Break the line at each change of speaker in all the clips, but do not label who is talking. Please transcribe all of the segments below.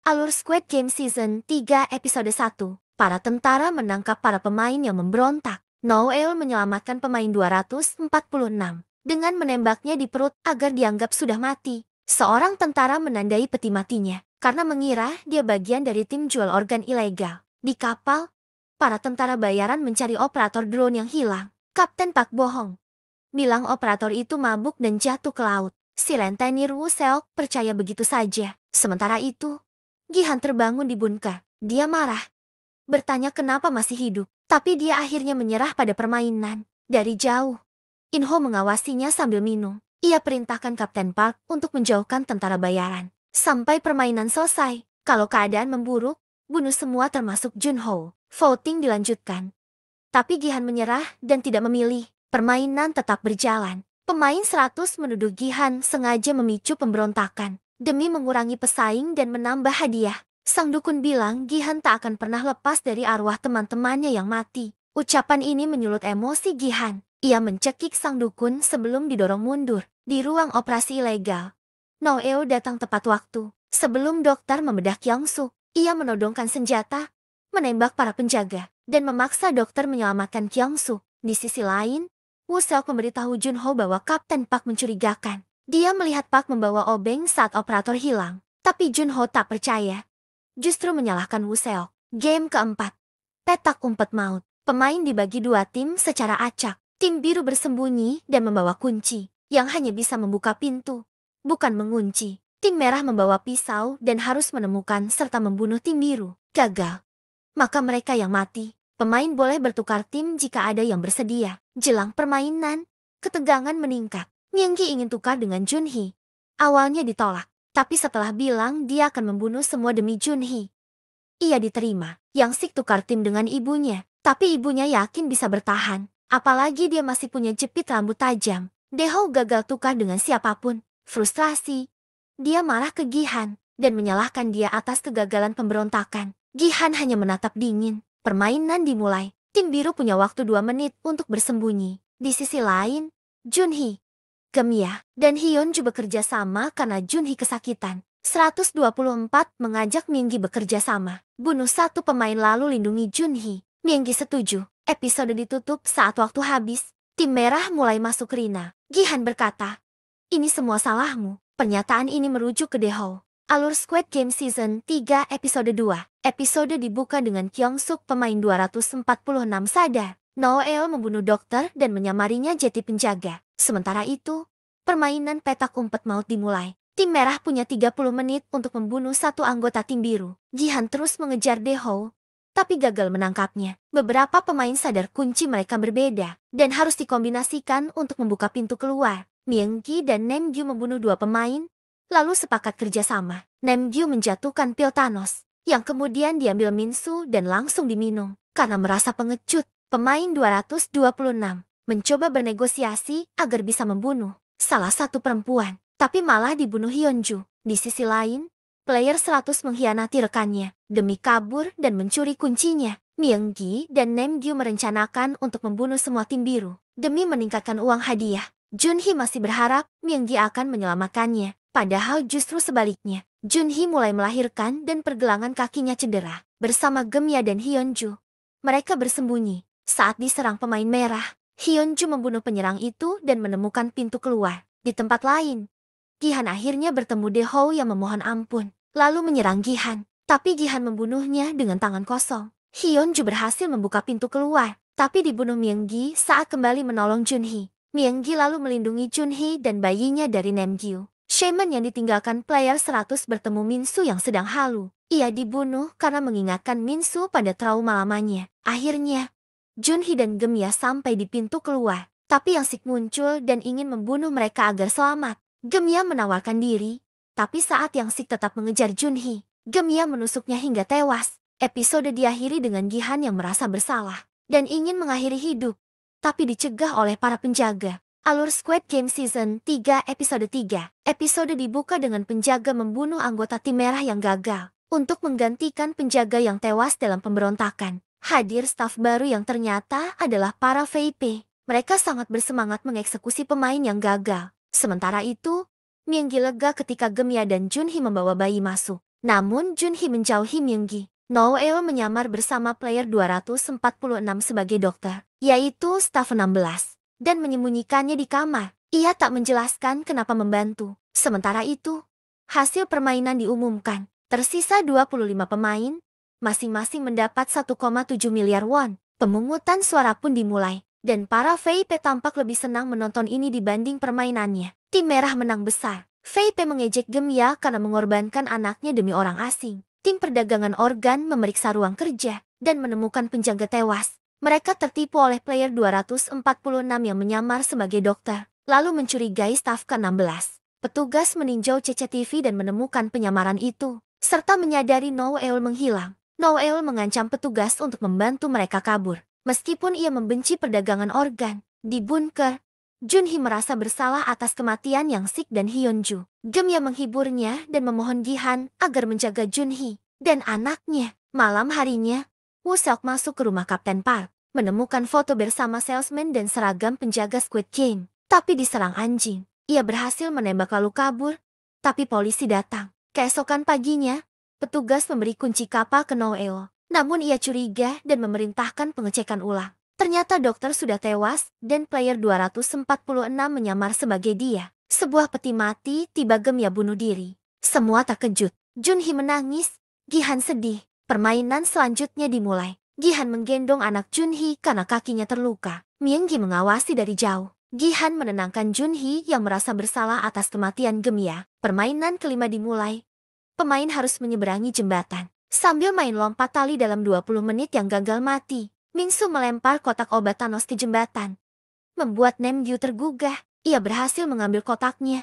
Alur Squid Game Season 3 Episode 1. Para tentara menangkap para pemain yang memberontak. Noel menyelamatkan pemain 246 dengan menembaknya di perut agar dianggap sudah mati. Seorang tentara menandai peti matinya karena mengira dia bagian dari tim jual organ ilegal. Di kapal, para tentara bayaran mencari operator drone yang hilang. Kapten Pak bohong, bilang operator itu mabuk dan jatuh ke laut. Si rentenir Woo Seok percaya begitu saja. Sementara itu, Gihan terbangun di bunker. Dia marah, bertanya kenapa masih hidup. Tapi dia akhirnya menyerah pada permainan. Dari jauh, Inho mengawasinya sambil minum. Ia perintahkan Kapten Park untuk menjauhkan tentara bayaran. Sampai permainan selesai. Kalau keadaan memburuk, bunuh semua termasuk Junho. Voting dilanjutkan. Tapi Gihan menyerah dan tidak memilih. Permainan tetap berjalan. Pemain 100 menuduh Gihan sengaja memicu pemberontakan demi mengurangi pesaing dan menambah hadiah. Sang dukun bilang Gihan tak akan pernah lepas dari arwah teman-temannya yang mati. Ucapan ini menyulut emosi Gihan. Ia mencekik sang dukun sebelum didorong mundur. Di ruang operasi ilegal, Noeo datang tepat waktu. Sebelum dokter membedah Kyung-suk, ia menodongkan senjata, menembak para penjaga, dan memaksa dokter menyelamatkan Kyung-suk. Di sisi lain, Woo Seok memberitahu Junho bahwa Kapten Park mencurigakan. Dia melihat Park membawa obeng saat operator hilang. Tapi Junho tak percaya. Justru menyalahkan Woo Seok. Game keempat. Petak umpet maut. Pemain dibagi dua tim secara acak. Tim biru bersembunyi dan membawa kunci, yang hanya bisa membuka pintu, bukan mengunci. Tim merah membawa pisau dan harus menemukan serta membunuh tim biru. Gagal, maka mereka yang mati. Pemain boleh bertukar tim jika ada yang bersedia. Jelang permainan, ketegangan meningkat. Myunggi ingin tukar dengan Junhee. Awalnya ditolak, tapi setelah bilang dia akan membunuh semua demi Junhee, ia diterima. Yang Sik tukar tim dengan ibunya, tapi ibunya yakin bisa bertahan. Apalagi dia masih punya jepit rambut tajam. Deho gagal tukar dengan siapapun. Frustrasi, dia marah ke Gihan dan menyalahkan dia atas kegagalan pemberontakan. Gihan hanya menatap dingin. Permainan dimulai. Tim biru punya waktu 2 menit untuk bersembunyi. Di sisi lain, Junhee, Gemya, dan Hyunju bekerja sama karena Junhee kesakitan. 124 mengajak Myunggi bekerja sama. Bunuh satu pemain lalu lindungi Junhee. Myunggi setuju. Episode ditutup saat waktu habis. Tim merah mulai masuk Rina. Gihan berkata, "Ini semua salahmu." Pernyataan ini merujuk ke Deho. Alur Squid Game Season 3 Episode 2. Episode dibuka dengan Kyung-suk pemain 246 sadar. Noel membunuh dokter dan menyamarinya jadi penjaga. Sementara itu, permainan petak umpet maut dimulai. Tim merah punya 30 menit untuk membunuh satu anggota tim biru. Gihan terus mengejar Deho, tapi gagal menangkapnya. Beberapa pemain sadar kunci mereka berbeda dan harus dikombinasikan untuk membuka pintu keluar. Myunggi dan Namgyu membunuh dua pemain, lalu sepakat kerjasama. Namgyu menjatuhkan pil Thanos, yang kemudian diambil Minsu dan langsung diminum. Karena merasa pengecut, pemain 226 mencoba bernegosiasi agar bisa membunuh salah satu perempuan, tapi malah dibunuh Hyunju. Di sisi lain, player 100 mengkhianati rekannya demi kabur dan mencuri kuncinya. Myunggi dan Namgyu merencanakan untuk membunuh semua tim biru demi meningkatkan uang hadiah. Junhee masih berharap Myunggi akan menyelamatkannya, padahal justru sebaliknya. Junhee mulai melahirkan dan pergelangan kakinya cedera. Bersama Gemya dan Hyunju, mereka bersembunyi. Saat diserang pemain merah, Hyunju membunuh penyerang itu dan menemukan pintu keluar. Di tempat lain, Gihan akhirnya bertemu Deho yang memohon ampun, lalu menyerang Gihan. Tapi Gihan membunuhnya dengan tangan kosong. Hyunju berhasil membuka pintu keluar, tapi dibunuh Myunggi saat kembali menolong Junhee. Myunggi lalu melindungi Junhee dan bayinya dari Namgyu. Shaman yang ditinggalkan player 100 bertemu Minsu yang sedang halu. Ia dibunuh karena mengingatkan Minsu pada trauma lamanya. Akhirnya, Junhee dan Gemya sampai di pintu keluar, tapi Yang Sik muncul dan ingin membunuh mereka agar selamat. Gemya menawarkan diri, tapi saat Yang Sik tetap mengejar Junhee, Gemya menusuknya hingga tewas. Episode diakhiri dengan Gihan yang merasa bersalah dan ingin mengakhiri hidup, tapi dicegah oleh para penjaga. Alur Squid Game Season 3 Episode 3. Episode dibuka dengan penjaga membunuh anggota tim merah yang gagal untuk menggantikan penjaga yang tewas dalam pemberontakan. Hadir staf baru yang ternyata adalah para VIP. Mereka sangat bersemangat mengeksekusi pemain yang gagal. Sementara itu, Myunggi lega ketika Gemya dan Junhee membawa bayi masuk. Namun Junhee menjauhi Myunggi. Noel menyamar bersama player 246 sebagai dokter, yaitu staf 16, dan menyembunyikannya di kamar. Ia tak menjelaskan kenapa membantu. Sementara itu, hasil permainan diumumkan. Tersisa 25 pemain, masing-masing mendapat 1,7 miliar won. Pemungutan suara pun dimulai, dan para VIP tampak lebih senang menonton ini dibanding permainannya. Tim merah menang besar. VIP mengejek Gemya karena mengorbankan anaknya demi orang asing. Tim perdagangan organ memeriksa ruang kerja dan menemukan penjaga tewas. Mereka tertipu oleh player 246 yang menyamar sebagai dokter, lalu mencurigai staf ke-16. Petugas meninjau CCTV dan menemukan penyamaran itu, serta menyadari Noel menghilang. Noel mengancam petugas untuk membantu mereka kabur. Meskipun ia membenci perdagangan organ, di bunker, Junhee merasa bersalah atas kematian Yang Sik dan Hyunju. Gemya menghiburnya dan memohon Gihan agar menjaga Junhee dan anaknya. Malam harinya, Woo Seok masuk ke rumah Kapten Park, menemukan foto bersama salesman dan seragam penjaga Squid Game. Tapi diserang anjing. Ia berhasil menembak lalu kabur, tapi polisi datang. Keesokan paginya, petugas memberi kunci kapal ke Noel. Namun ia curiga dan memerintahkan pengecekan ulang. Ternyata dokter sudah tewas dan player 246 menyamar sebagai dia. Sebuah peti mati tiba Gemya bunuh diri. Semua terkejut. Junhee menangis. Gihan sedih. Permainan selanjutnya dimulai. Gihan menggendong anak Junhee karena kakinya terluka. Myunggi mengawasi dari jauh. Gihan menenangkan Junhee yang merasa bersalah atas kematian Gemya. Permainan kelima dimulai. Pemain harus menyeberangi jembatan sambil main lompat tali dalam 20 menit yang gagal mati. Mingsu melempar kotak obat Thanos ke jembatan, membuat Namgyu tergugah. Ia berhasil mengambil kotaknya,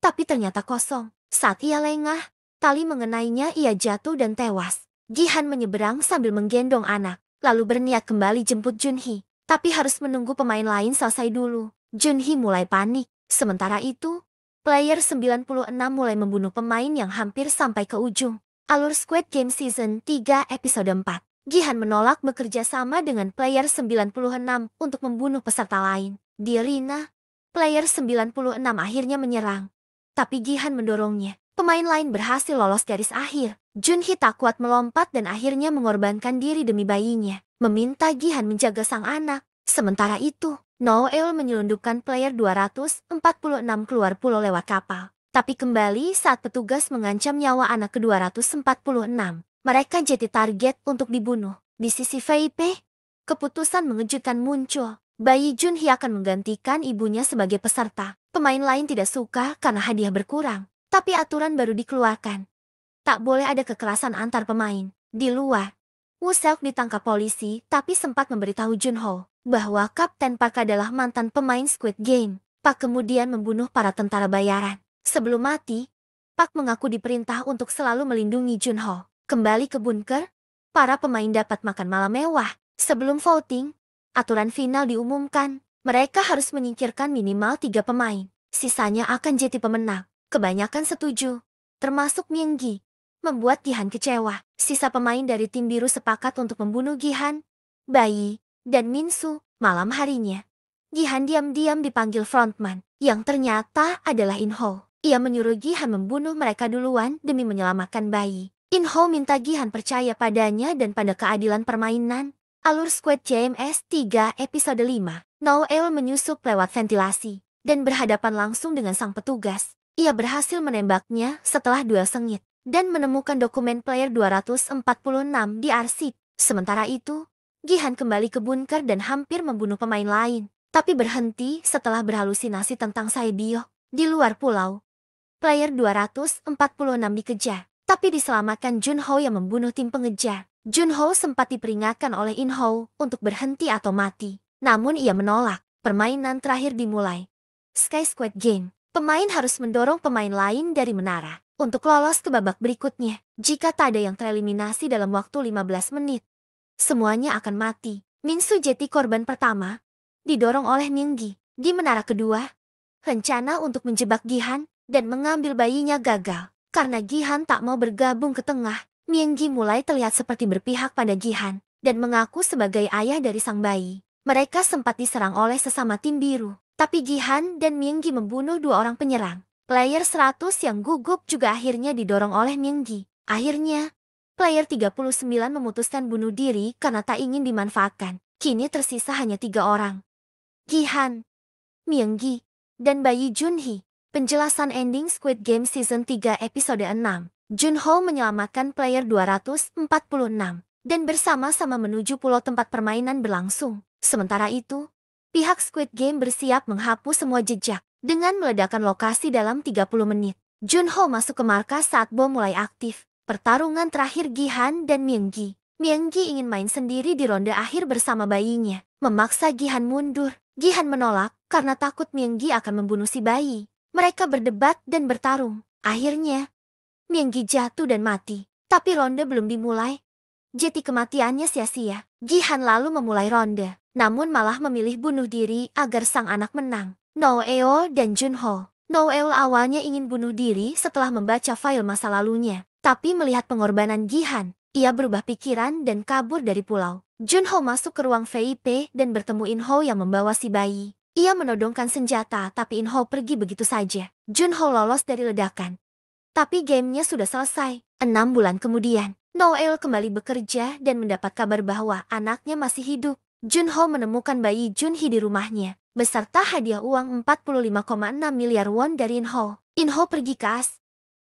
tapi ternyata kosong. Saat ia lengah, tali mengenainya, ia jatuh dan tewas. Gihan menyeberang sambil menggendong anak, lalu berniat kembali jemput Junhee, tapi harus menunggu pemain lain selesai dulu. Junhee mulai panik. Sementara itu, player 96 mulai membunuh pemain yang hampir sampai ke ujung. Alur Squid Game Season 3 Episode 4. Gihan menolak bekerja sama dengan player 96 untuk membunuh peserta lain. Di arena, player 96 akhirnya menyerang, tapi Gihan mendorongnya. Pemain lain berhasil lolos garis akhir. Junhee tak kuat melompat dan akhirnya mengorbankan diri demi bayinya, meminta Gihan menjaga sang anak. Sementara itu, Noel menyelundupkan player 246 keluar pulau lewat kapal, tapi kembali saat petugas mengancam nyawa anak ke-246. Mereka jadi target untuk dibunuh. Di sisi VIP, keputusan mengejutkan muncul. Bayi Junhee akan menggantikan ibunya sebagai peserta. Pemain lain tidak suka karena hadiah berkurang. Tapi aturan baru dikeluarkan. Tak boleh ada kekerasan antar pemain. Di luar, Woo Seok ditangkap polisi tapi sempat memberitahu Junho bahwa Kapten Park adalah mantan pemain Squid Game. Park kemudian membunuh para tentara bayaran. Sebelum mati, Park mengaku diperintah untuk selalu melindungi Junho. Kembali ke bunker, para pemain dapat makan malam mewah. Sebelum voting, aturan final diumumkan. Mereka harus menyingkirkan minimal 3 pemain. Sisanya akan jadi pemenang. Kebanyakan setuju, termasuk Myunggi. Membuat Gihan kecewa. Sisa pemain dari tim biru sepakat untuk membunuh Gihan, Bayi, dan Minsu. Malam harinya, Gihan diam-diam dipanggil frontman, yang ternyata adalah In-ho. Ia menyuruh Gihan membunuh mereka duluan demi menyelamatkan Bayi. In-ho minta Gihan percaya padanya dan pada keadilan permainan. Alur Squid Games 3 Episode 5. Noel menyusup lewat ventilasi dan berhadapan langsung dengan sang petugas. Ia berhasil menembaknya setelah duel sengit dan menemukan dokumen player 246 di arsip. Sementara itu, Gihan kembali ke bunker dan hampir membunuh pemain lain, tapi berhenti setelah berhalusinasi tentang Saebyeok. Di luar pulau, player 246 dikejar, tapi diselamatkan Junho yang membunuh tim pengejar. Junho sempat diperingatkan oleh In-ho untuk berhenti atau mati, namun ia menolak. Permainan terakhir dimulai. Sky Squid Game. Pemain harus mendorong pemain lain dari menara untuk lolos ke babak berikutnya. Jika tak ada yang tereliminasi dalam waktu 15 menit, semuanya akan mati. Minsu jadi korban pertama, didorong oleh Myunggi. Di menara kedua, rencana untuk menjebak Gihan dan mengambil bayinya gagal. Karena Gihan tak mau bergabung ke tengah, Myunggi mulai terlihat seperti berpihak pada Gihan dan mengaku sebagai ayah dari sang bayi. Mereka sempat diserang oleh sesama tim biru, tapi Gihan dan Myunggi membunuh 2 orang penyerang. Player 100 yang gugup juga akhirnya didorong oleh Myunggi. Akhirnya, player 39 memutuskan bunuh diri karena tak ingin dimanfaatkan. Kini tersisa hanya 3 orang. Gihan, Myunggi, dan Bayi Junhee. Penjelasan ending Squid Game Season 3 episode 6. Junho menyelamatkan player 246 dan bersama-sama menuju pulau tempat permainan berlangsung. Sementara itu, pihak Squid Game bersiap menghapus semua jejak dengan meledakkan lokasi dalam 30 menit. Junho masuk ke markas saat bom mulai aktif. Pertarungan terakhir Gihan dan Myunggi. Myunggi ingin main sendiri di ronde akhir bersama bayinya, memaksa Gihan mundur. Gihan menolak karena takut Myunggi akan membunuh si bayi. Mereka berdebat dan bertarung. Akhirnya, Myunggi jatuh dan mati. Tapi ronde belum dimulai. Jadi kematiannya sia-sia. Gihan lalu memulai ronde, namun malah memilih bunuh diri agar sang anak menang. Noeo dan Junho. Noeo awalnya ingin bunuh diri setelah membaca file masa lalunya. Tapi melihat pengorbanan Gihan, ia berubah pikiran dan kabur dari pulau. Junho masuk ke ruang VIP dan bertemu Inho yang membawa si bayi. Ia menodongkan senjata tapi Inho pergi begitu saja. Junho lolos dari ledakan. Tapi gamenya sudah selesai. 6 bulan kemudian, Noel kembali bekerja dan mendapat kabar bahwa anaknya masih hidup. Junho menemukan bayi Junhee di rumahnya, beserta hadiah uang 45,6 miliar won dari Inho. Inho pergi ke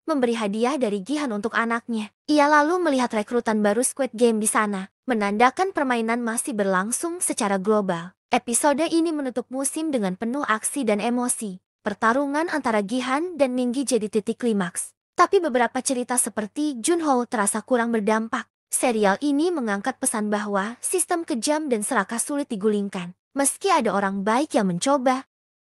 memberi hadiah dari Gihan untuk anaknya. Ia lalu melihat rekrutan baru Squid Game di sana, menandakan permainan masih berlangsung secara global. Episode ini menutup musim dengan penuh aksi dan emosi. Pertarungan antara Gihan dan Myunggi jadi titik klimaks. Tapi beberapa cerita seperti Junho terasa kurang berdampak. Serial ini mengangkat pesan bahwa sistem kejam dan serakah sulit digulingkan. Meski ada orang baik yang mencoba,